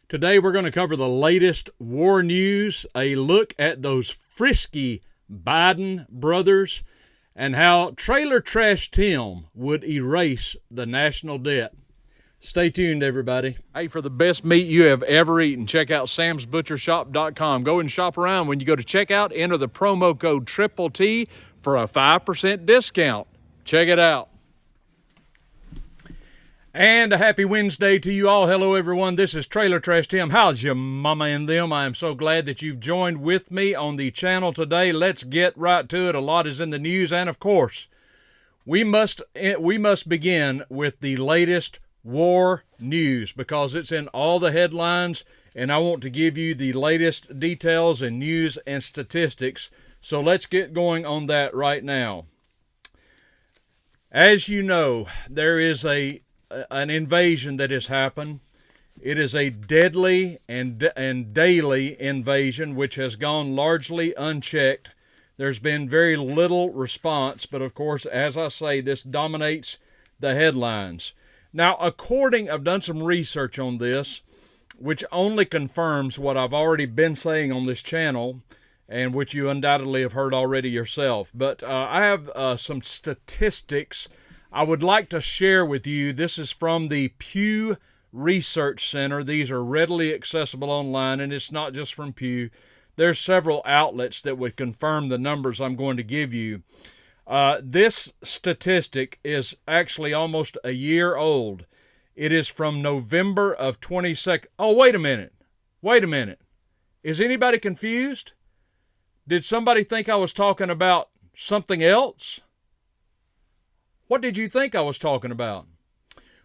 Today we're going to cover the latest war news, a look at those Frisky Biden brothers, and how trailertrashtim would erase the national debt. Stay tuned, everybody. Hey, for the best meat you have ever eaten, check out samsbutchershop.com. Go and shop around. When you go to checkout, enter the promo code Triple T for a 5% discount. Check it out. And a happy Wednesday to you all. Hello, everyone. This is Trailer Trash Tim. How's your mama and them? I am so glad that you've joined with me on the channel today. Let's get right to it. A lot is in the news, and of course, we must begin with the latest war news because it's in all the headlines, and I want to give you the latest details and news and statistics. So let's get going on that right now. As you know, there is an invasion that has happened. It is a deadly and daily invasion which has gone largely unchecked. There's been very little response, but of course, as I say, this dominates the headlines. Now, I've done some research on this, which only confirms what I've already been saying on this channel, and which you undoubtedly have heard already yourself. But I have some statistics I would like to share with you. This is from the Pew Research Center. These are readily accessible online, and it's not just from Pew. There's several outlets that would confirm the numbers I'm going to give you. This statistic is actually almost a year old. It is from November of 22nd. Oh, wait a minute. Is anybody confused? Did somebody think I was talking about something else? What did you think I was talking about?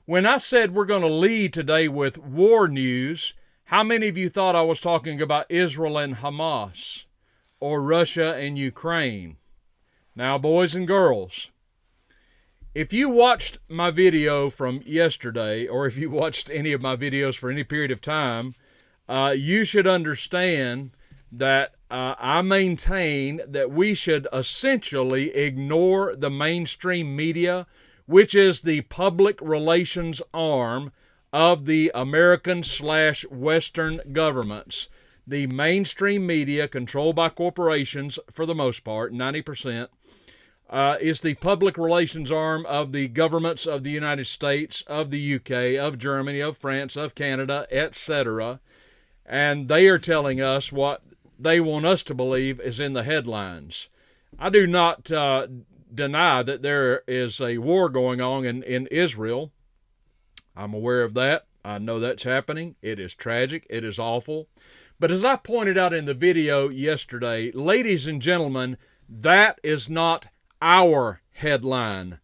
When I said we're going to lead today with war news, how many of you thought I was talking about Israel and Hamas or Russia and Ukraine? Now, boys and girls, if you watched my video from yesterday, or if you watched any of my videos for any period of time, you should understand that I maintain that we should essentially ignore the mainstream media, which is the public relations arm of the American/Western governments. The mainstream media, controlled by corporations for the most part, 90%, is the public relations arm of the governments of the United States, of the UK, of Germany, of France, of Canada, etc. And they are telling us what they want us to believe is in the headlines. I do not deny that there is a war going on in Israel. I'm aware of that. I know that's happening. It is tragic. It is awful. But as I pointed out in the video yesterday, ladies and gentlemen, that is not our headline.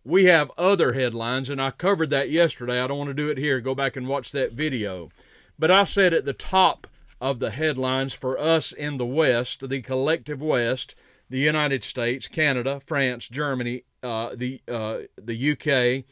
We have other headlines, and I covered that yesterday. I don't want to do it here. Go back and watch that video. But I said at the top of the headlines for us in the West, the collective West, the United States, Canada, France, Germany, the UK,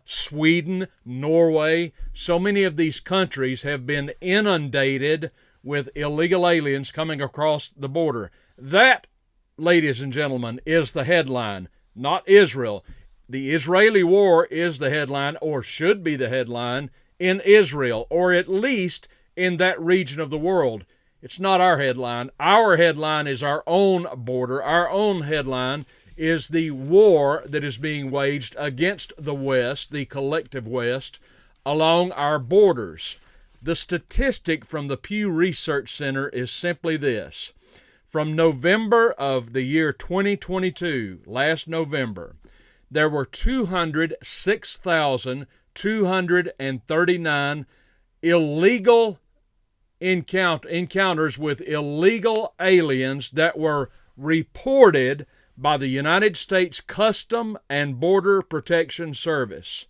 Sweden, Norway, so many of these countries have been inundated with illegal aliens coming across the border. That, ladies and gentlemen, is the headline, not Israel. The Israeli war is the headline, or should be the headline, in Israel, or at least in that region of the world. It's not our headline. Our headline is our own border. Our own headline is the war that is being waged against the West, the collective West, along our borders. The statistic from the Pew Research Center is simply this. From November of the year 2022, last November, there were 206,239 illegal encounters with illegal aliens that were reported by the United States Custom and Border Protection Service.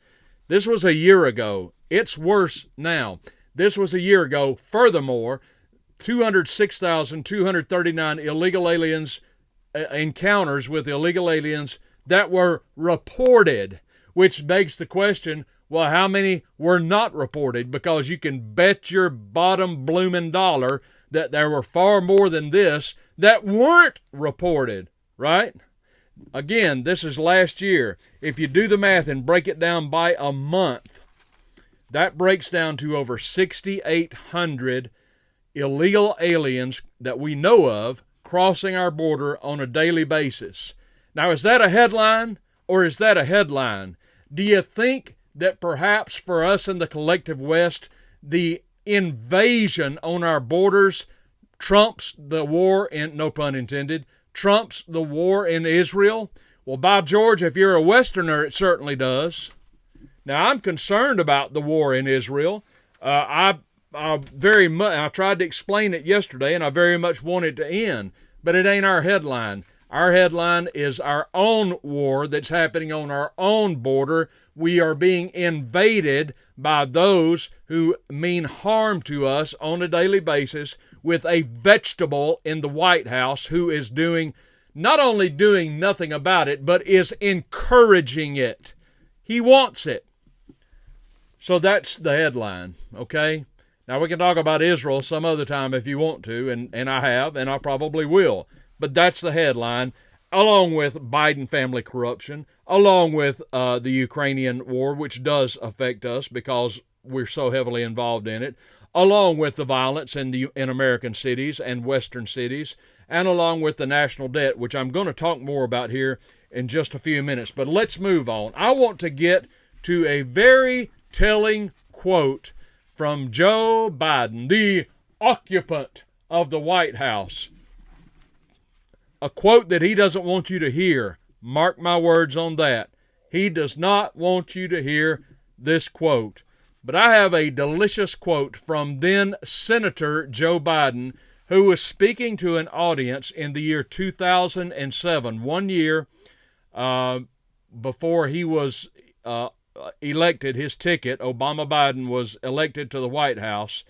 This was a year ago. It's worse now. This was a year ago. Furthermore, 206,239 illegal aliens, encounters with illegal aliens that were reported, which begs the question, well, how many were not reported? Because you can bet your bottom bloomin' dollar that there were far more than this that weren't reported, right? Again, this is last year. If you do the math and break it down by a month, That breaks down to over 6,800 illegal aliens that we know of crossing our border on a daily basis. Now, is that a headline or is that a headline? Do you think that perhaps for us in the collective West, the invasion on our borders trumps the war in, no pun intended, trumps the war in Israel? Well, by George, if you're a Westerner, it certainly does. Now, I'm concerned about the war in Israel. I tried to explain it yesterday, and I very much want it to end, but it ain't our headline. Our headline is our own war that's happening on our own border. We are being invaded by those who mean harm to us on a daily basis, with a vegetable in the White House who is not only doing nothing about it, but is encouraging it. He wants it. So that's the headline, okay? Now, we can talk about Israel some other time if you want to, and I have, and I probably will. But that's the headline, along with Biden family corruption, along with the Ukrainian war, which does affect us because we're so heavily involved in it, along with the violence in American cities and Western cities, and along with the national debt, which I'm going to talk more about here in just a few minutes. But let's move on. I want to get to a very telling quote from Joe Biden, the occupant of the White House. A quote that he doesn't want you to hear. Mark my words on that. He does not want you to hear this quote. But I have a delicious quote from then Senator Joe Biden, who was speaking to an audience in the year 2007, 1 year before he was elected, his ticket, Obama Biden was elected to the White House.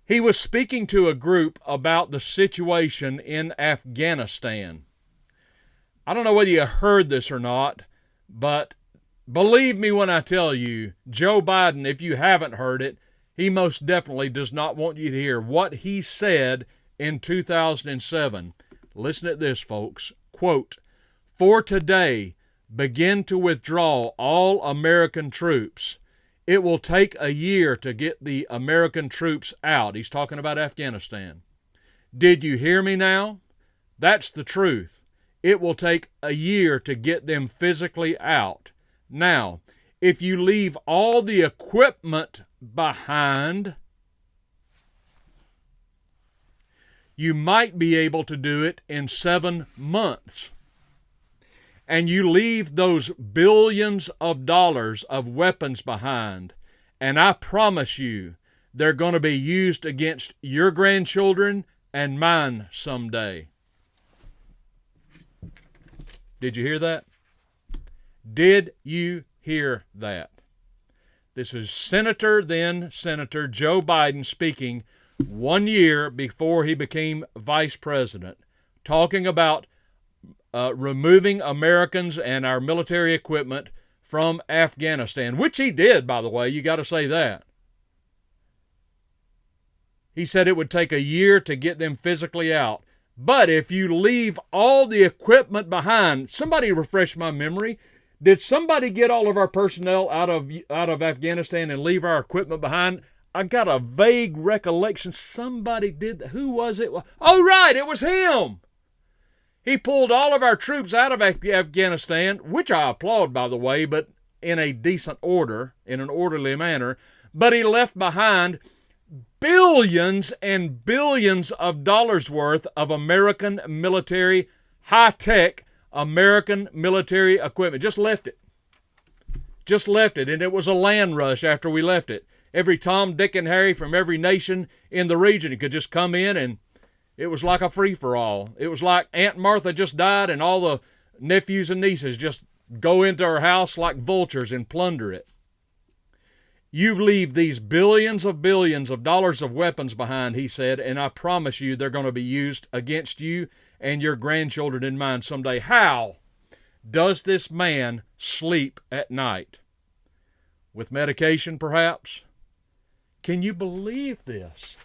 He was speaking to a group about the situation in Afghanistan. I don't know whether you heard this or not, but believe me when I tell you, Joe Biden, if you haven't heard it, he most definitely does not want you to hear what he said in 2007. Listen to this, folks. Quote, "For today, begin to withdraw all American troops. It will take a year to get the American troops out." He's talking about Afghanistan. "Did you hear me now? That's the truth. It will take a year to get them physically out. Now, if you leave all the equipment behind, you might be able to do it in 7 months. And you leave those billions of dollars of weapons behind, and I promise you, they're going to be used against your grandchildren and mine someday." Did you hear that? Did you hear that? This is then Senator Joe Biden speaking 1 year before he became vice president, talking about removing Americans and our military equipment from Afghanistan, which he did, by the way. You got to say that. He said it would take a year to get them physically out. But if you leave all the equipment behind, somebody refresh my memory. Did somebody get all of our personnel out of Afghanistan and leave our equipment behind? I got a vague recollection. Somebody did that. Who was it? Oh, right, it was him. He pulled all of our troops out of Afghanistan, which I applaud, by the way, but in a decent order, in an orderly manner. But he left behind billions and billions of dollars worth of American military, high-tech American military equipment. Just left it. And it was a land rush after we left it. Every Tom, Dick, and Harry from every nation in the region could just come in, and it was like a free-for-all. It was like Aunt Martha just died and all the nephews and nieces just go into her house like vultures and plunder it. You leave these billions of dollars of weapons behind, he said, and I promise you they're going to be used against you and your grandchildren and mine someday. How does this man sleep at night? With medication, perhaps? Can you believe this?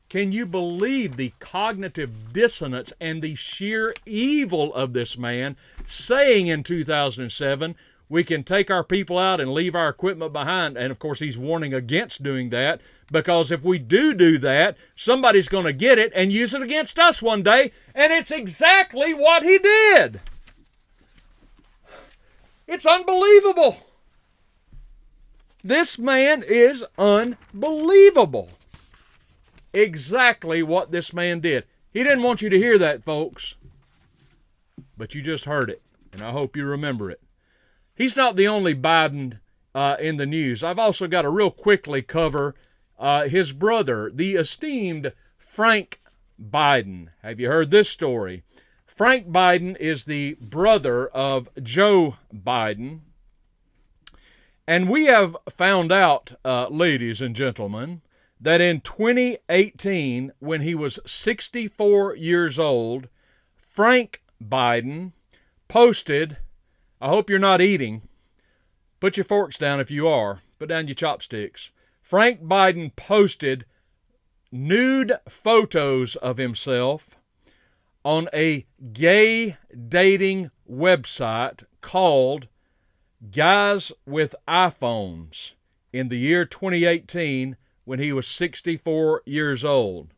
Can you believe the cognitive dissonance and the sheer evil of this man saying in 2007, We can take our people out and leave our equipment behind. And of course, he's warning against doing that, because if we do that, somebody's going to get it and use it against us one day. And it's exactly what he did. It's unbelievable. This man is unbelievable. Exactly what this man did. He didn't want you to hear that, folks. But you just heard it, and I hope you remember it. He's not the only Biden in the news. I've also got to real quickly cover his brother, the esteemed Frank Biden. Have you heard this story? Frank Biden is the brother of Joe Biden. And we have found out, ladies and gentlemen, that in 2018, when he was 64 years old, Frank Biden posted, I hope you're not eating. Put your forks down if you are. Put down your chopsticks. Frank Biden posted nude photos of himself on a gay dating website called Guys with iPhones in the year 2018 when he was 64 years old.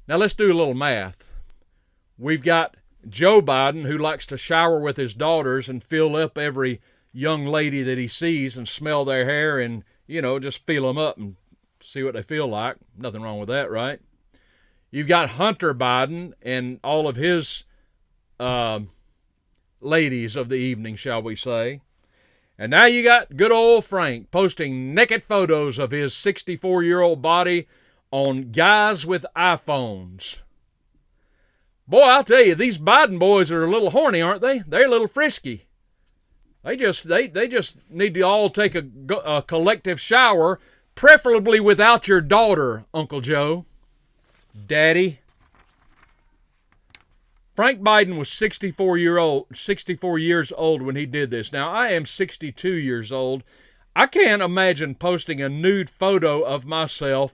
Now let's do a little math. We've got Joe Biden, who likes to shower with his daughters and fill up every young lady that he sees and smell their hair and, just feel them up and see what they feel like. Nothing wrong with that, right? You've got Hunter Biden and all of his ladies of the evening, shall we say. And now you got good old Frank posting naked photos of his 64-year-old body on Guys with iPhones. Boy, I'll tell you, these Biden boys are a little horny, aren't they? They're a little frisky. They just need to all take a collective shower, preferably without your daughter, Uncle Joe. Daddy. Frank Biden was 64 years old when he did this. Now, I am 62 years old. I can't imagine posting a nude photo of myself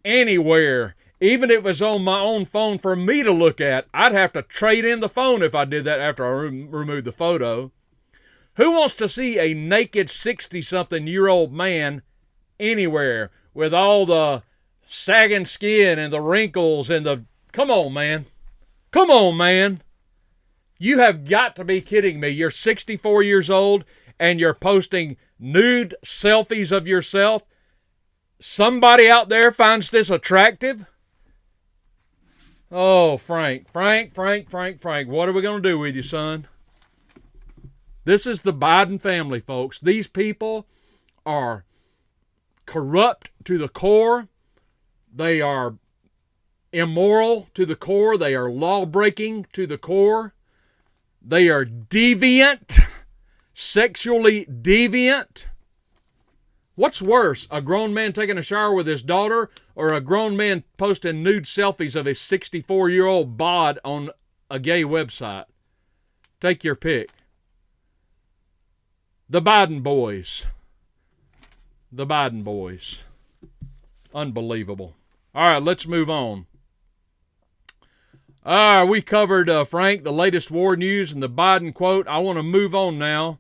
anywhere, even if it was on my own phone for me to look at. I'd have to trade in the phone if I did that after I removed the photo. Who wants to see a naked 60-something-year-old man anywhere with all the sagging skin and the wrinkles and the... Come on, man. Come on, man. You have got to be kidding me. You're 64 years old and you're posting nude selfies of yourself. Somebody out there finds this attractive? Oh, Frank, what are we going to do with you, son? This is the Biden family, folks. These people are corrupt to the core. They are immoral to the core. They are law-breaking to the core. They are deviant, sexually deviant. What's worse, a grown man taking a shower with his daughter or a grown man posting nude selfies of his 64-year-old bod on a gay website? Take your pick. The Biden boys. The Biden boys. Unbelievable. All right, let's move on. We covered, Frank, the latest war news and the Biden quote. I want to move on now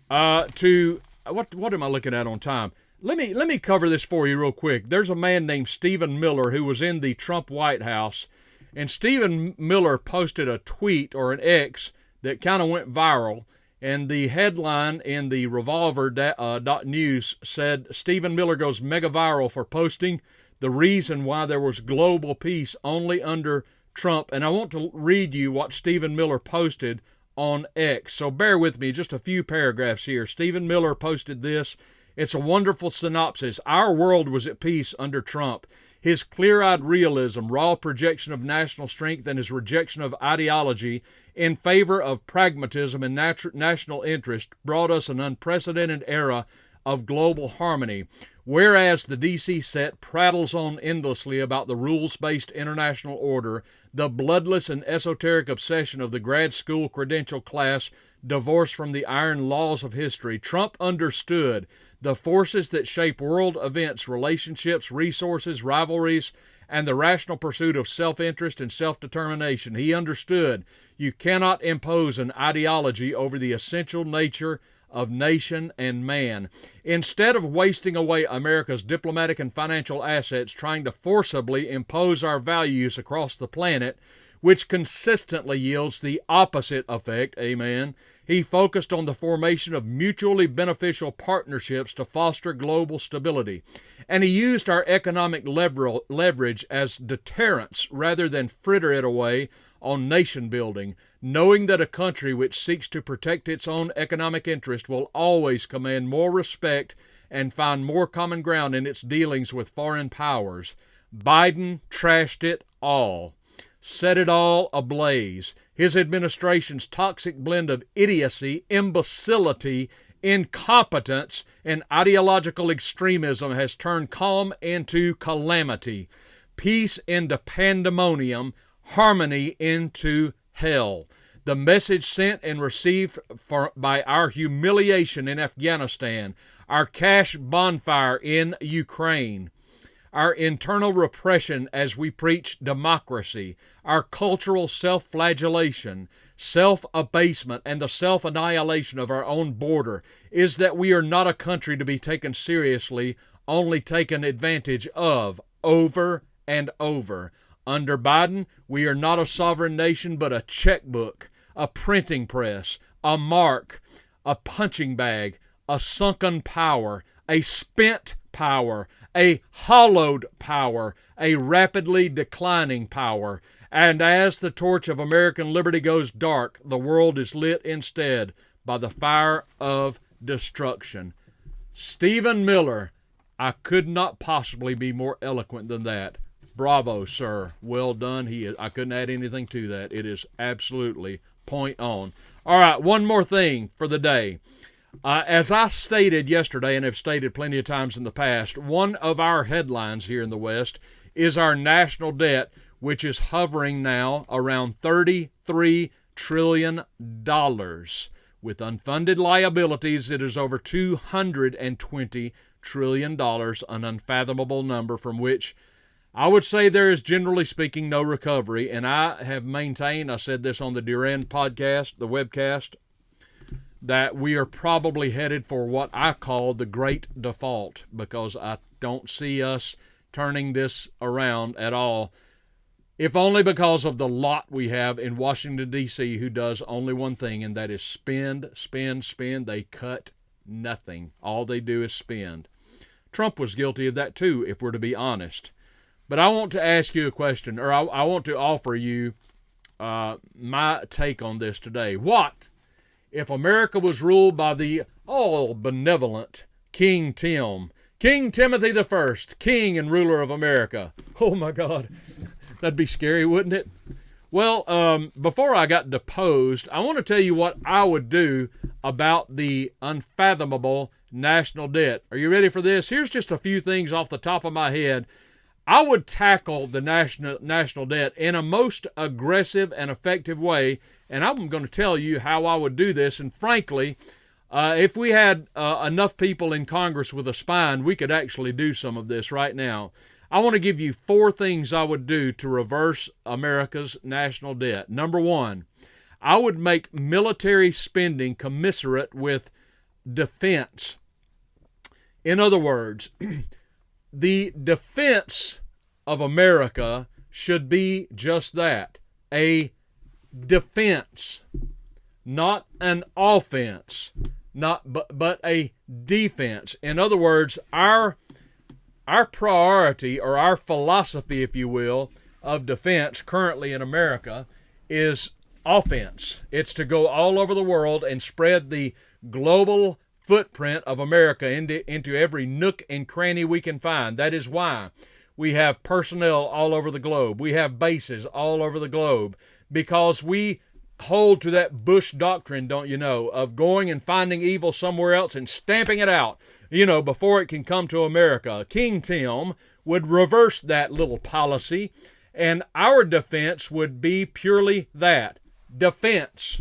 to... What am I looking at on time? Let me cover this for you real quick. There's a man named Stephen Miller who was in the Trump White House, and Stephen Miller posted a tweet or an X that kind of went viral, and the headline in the Revolver.news said, Stephen Miller goes mega viral for posting the reason why there was global peace only under Trump. And I want to read you what Stephen Miller posted on X. So bear with me, just a few paragraphs here. Stephen Miller posted this. It's a wonderful synopsis. Our world was at peace under Trump. His clear-eyed realism, raw projection of national strength, and his rejection of ideology in favor of pragmatism and national interest brought us an unprecedented era of global harmony. Whereas the D.C. set prattles on endlessly about the rules-based international order, the bloodless and esoteric obsession of the grad school credential class divorced from the iron laws of history, Trump understood the forces that shape world events, relationships, resources, rivalries, and the rational pursuit of self-interest and self-determination. He understood you cannot impose an ideology over the essential nature of nation and man. Instead of wasting away America's diplomatic and financial assets trying to forcibly impose our values across the planet, which consistently yields the opposite effect, amen, he focused on the formation of mutually beneficial partnerships to foster global stability. And he used our economic leverage as deterrence rather than fritter it away on nation building, knowing that a country which seeks to protect its own economic interest will always command more respect and find more common ground in its dealings with foreign powers. Biden trashed it all, set it all ablaze. His administration's toxic blend of idiocy, imbecility, incompetence, and ideological extremism has turned calm into calamity, peace into pandemonium, harmony into hell. The message sent and received by our humiliation in Afghanistan, our cash bonfire in Ukraine, our internal repression as we preach democracy, our cultural self-flagellation, self-abasement, and the self-annihilation of our own border is that we are not a country to be taken seriously, only taken advantage of over and over. Under Biden, we are not a sovereign nation, but a checkbook, a printing press, a mark, a punching bag, a sunken power, a spent power, a hollowed power, a rapidly declining power. And as the torch of American liberty goes dark, the world is lit instead by the fire of destruction. Stephen Miller, I could not possibly be more eloquent than that. Bravo, sir. Well done. I couldn't add anything to that. It is absolutely point on. All right, one more thing for the day. As I stated yesterday and have stated plenty of times in the past, one of our headlines here in the West is our national debt, which is hovering now around $33 trillion. With unfunded liabilities, it is over $220 trillion, an unfathomable number from which I would say there is, generally speaking, no recovery. And I have maintained, I said this on the Duran podcast, the webcast, that we are probably headed for what I call the great default, because I don't see us turning this around at all, if only because of the lot we have in Washington, D.C., who does only one thing, and that is spend, spend, spend. They cut nothing. All they do is spend. Trump was guilty of that too, if we're to be honest. But I want to ask you a question, or I want to offer you my take on this today. What if America was ruled by the all-benevolent King Tim, King Timothy I, King and ruler of America? Oh, my God. That'd be scary, wouldn't it? Well, before I got deposed, I want to tell you what I would do about the unfathomable national debt. Are you ready for this? Here's just a few things off the top of my head. I would tackle the national debt in a most aggressive and effective way, and I'm going to tell you how I would do this. And frankly, if we had enough people in Congress with a spine, we could actually do some of this right now. I want to give you 4 things I would do to reverse America's national debt. Number 1, I would make military spending commensurate with defense. In other words, the defense of America should be just that, a defense, not an offense, but a defense. In other words, our priority, or our philosophy, if you will, of defense currently in America is offense. It's to go all over the world and spread the global footprint of America into every nook and cranny we can find. That is why we have personnel all over the globe. We have bases all over the globe, because we hold to that Bush doctrine, don't you know, of going and finding evil somewhere else and stamping it out, before it can come to America. King Tim would reverse that little policy, and our defense would be purely that, defense.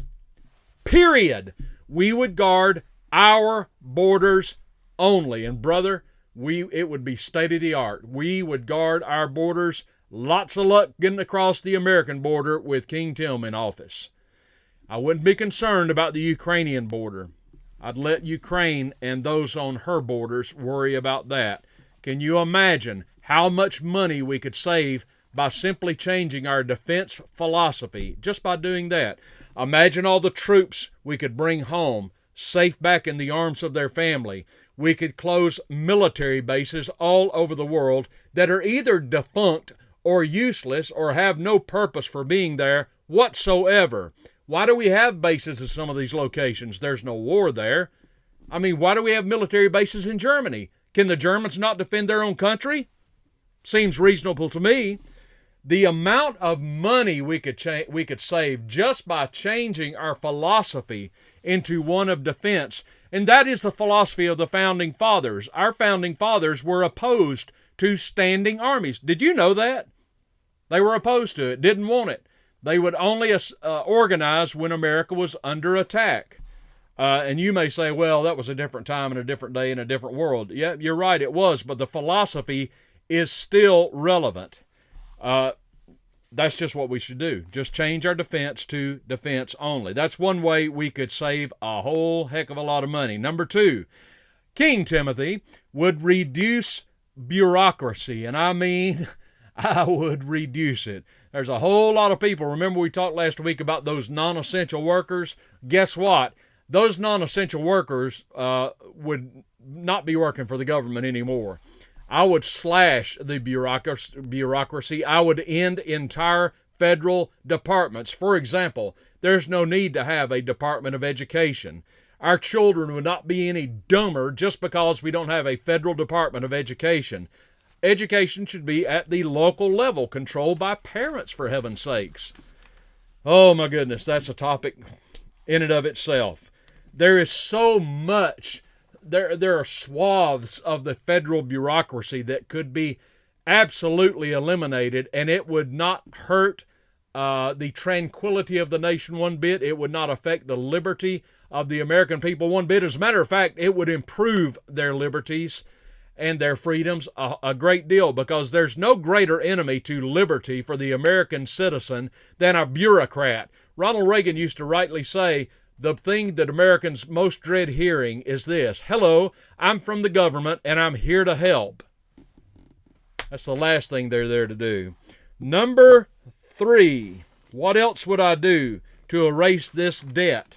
Period. We would guard our borders only. And brother, it would be state of the art. We would guard our borders Lots of luck getting across the American border with King Tim in office. I wouldn't be concerned about the Ukrainian border. I'd let Ukraine and those on her borders worry about that. Can you imagine how much money we could save by simply changing our defense philosophy, just by doing that? Imagine all the troops we could bring home, safe back in the arms of their family. We could close military bases all over the world that are either defunct or useless or have no purpose for being there whatsoever. Why do we have bases at some of these locations? There's no war there. I mean, why do we have military bases in Germany? Can the Germans not defend their own country? Seems reasonable to me. The amount of money we could save just by changing our philosophy into one of defense, and that is the philosophy of the Founding Fathers. Our Founding Fathers were opposed to standing armies. Did you know that? They were opposed to it, didn't want it. They would only organize when America was under attack. And you may say, well, that was a different time and a different day and a different world. Yeah, you're right, it was, but the philosophy is still relevant. That's just what we should do. Just change our defense to defense only. That's one way we could save a whole heck of a lot of money. Number 2, King Timothy would reduce bureaucracy. And I mean, I would reduce it. There's a whole lot of people. Remember we talked last week about those non-essential workers? Guess what? Those non-essential workers would not be working for the government anymore. I would slash the bureaucracy. I would end entire federal departments. For example, there's no need to have a Department of Education. Our children would not be any dumber just because we don't have a federal Department of Education. Education should be at the local level, controlled by parents, for heaven's sakes. Oh my goodness, that's a topic in and of itself. There is so much. There are swaths of the federal bureaucracy that could be absolutely eliminated, and it would not hurt the tranquility of the nation one bit. It would not affect the liberty of the American people one bit. As a matter of fact, it would improve their liberties and their freedoms a great deal, because there's no greater enemy to liberty for the American citizen than a bureaucrat. Ronald Reagan used to rightly say, the thing that Americans most dread hearing is this: hello, I'm from the government and I'm here to help. That's the last thing they're there to do. Number 3, what else would I do to erase this debt?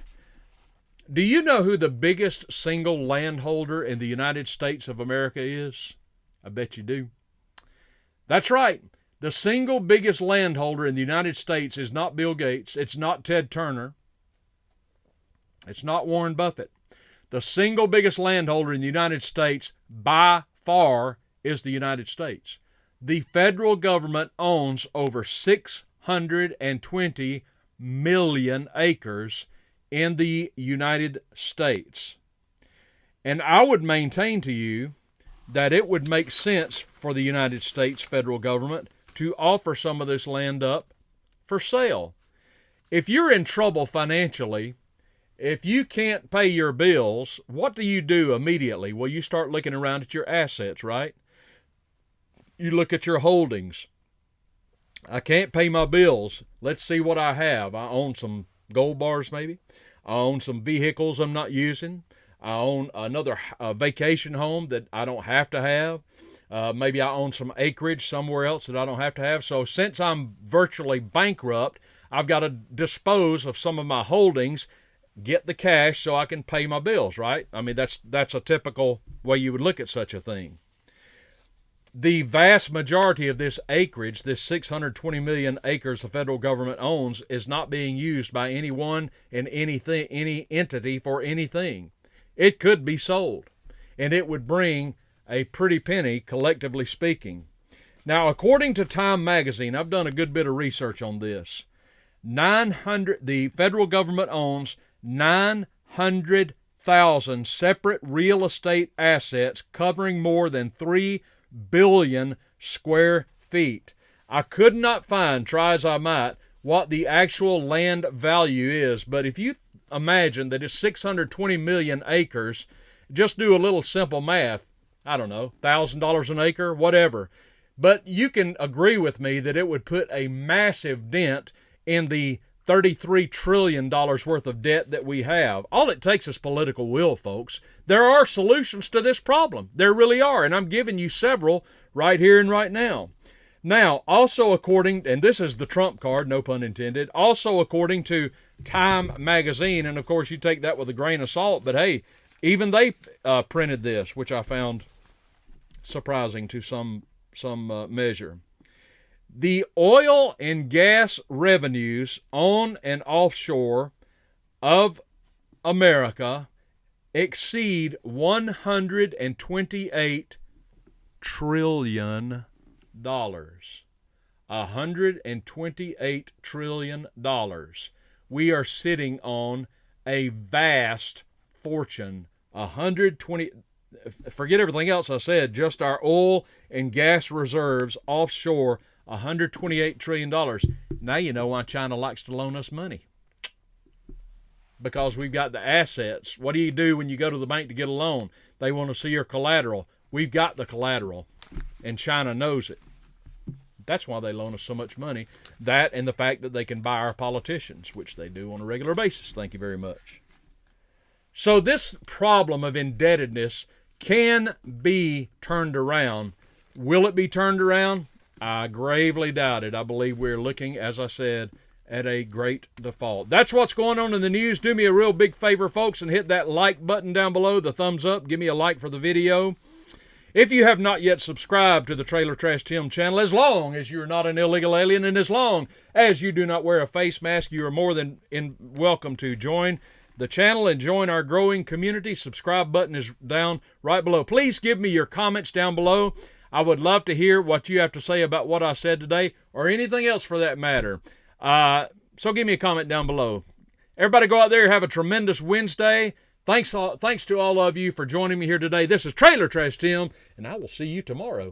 Do you know who the biggest single landholder in the United States of America is? I bet you do. That's right. The single biggest landholder in the United States is not Bill Gates. It's not Ted Turner. It's not Warren Buffett. The single biggest landholder in the United States by far is the United States. The federal government owns over 620 million acres in the United States. And I would maintain to you that it would make sense for the United States federal government to offer some of this land up for sale. If you're in trouble financially, if you can't pay your bills, what do you do immediately? Well, you start looking around at your assets, right? You look at your holdings. I can't pay my bills. Let's see what I have. I own some gold bars maybe. I own some vehicles I'm not using. I own another vacation home that I don't have to have. Maybe I own some acreage somewhere else that I don't have to have. So since I'm virtually bankrupt, I've got to dispose of some of my holdings, get the cash so I can pay my bills, right? I mean, that's a typical way you would look at such a thing. The vast majority of this acreage, this 620 million acres the federal government owns, is not being used by anyone and anything, any entity for anything. It could be sold, and it would bring a pretty penny, collectively speaking. Now, according to Time magazine, I've done a good bit of research on this. The federal government owns 900,000 separate real estate assets covering more than 3 billion square feet. I could not find, try as I might, what the actual land value is, but if you imagine that it's 620 million acres, just do a little simple math. I don't know, $1,000 an acre, whatever. But you can agree with me that it would put a massive dent in the $33 trillion worth of debt that we have. All it takes is political will, folks. There are solutions to this problem. There really are, and I'm giving you several right here and right now. Now, also according, and this is the Trump card, no pun intended, also according to Time magazine, and of course you take that with a grain of salt, but hey, even they printed this, which I found surprising to some measure. The oil and gas revenues on and offshore of America exceed $128 trillion. $128 trillion. We are sitting on a vast fortune. 120. Forget everything else I said. Just our oil and gas reserves offshore. $128 trillion. Now you know why China likes to loan us money. Because we've got the assets. What do you do when you go to the bank to get a loan? They want to see your collateral. We've got the collateral, and China knows it. That's why they loan us so much money. That and the fact that they can buy our politicians, which they do on a regular basis. Thank you very much. So this problem of indebtedness can be turned around. Will it be turned around? I gravely doubt it. I believe we're looking, as I said, at a great default. That's what's going on in the news. Do me a real big favor, folks, and hit that like button down below, the thumbs up. Give me a like for the video. If you have not yet subscribed to the Trailer Trash Tim channel, as long as you're not an illegal alien and as long as you do not wear a face mask, you are more than welcome to join the channel and join our growing community. Subscribe button is down right below. Please give me your comments down below. I would love to hear what you have to say about what I said today or anything else for that matter. So give me a comment down below. Everybody go out there and have a tremendous Wednesday. Thanks to all of you for joining me here today. This is Trailer Trash Tim, and I will see you tomorrow.